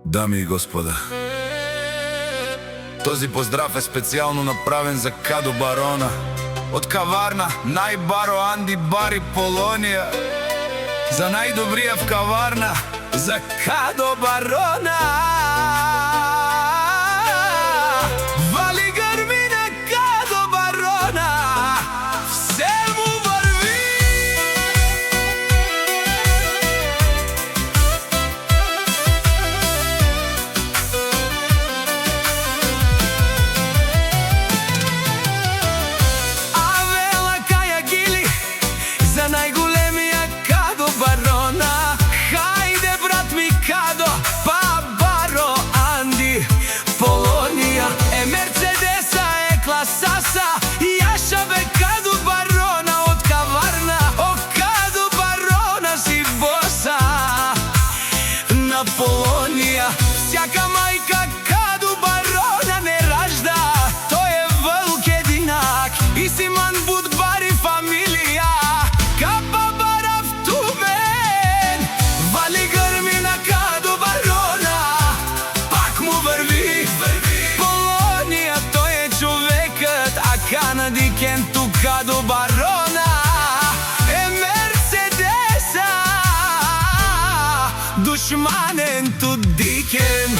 Дами и господа, този поздрав е специално направен за Кадо Барона од каварна Најбаро Анди Бари Полонија. За најдобрија в каварна, за Кадо Барона. Вали грми на Кадо Барона, все му върви. Авела каја гили за најголемија Кадо Барона. Хајде брат ми Кадо, па Баро Анди Полонија. Е Мерцедеса, е класаса, јаша бе Кадо Барона од каварна. О Кадо Барона си боса на Полонија. Сјака мајка Кадо Барона не ражда, тој е вълк единак и Симан Буд Бари фамилија. Капа барав тумен, вали грми на Кадо Барона, пак му върви. Полонија, тој е човекот, а Канади Кенту Кадо Барона е Мерцедеса, душманен ту дикен.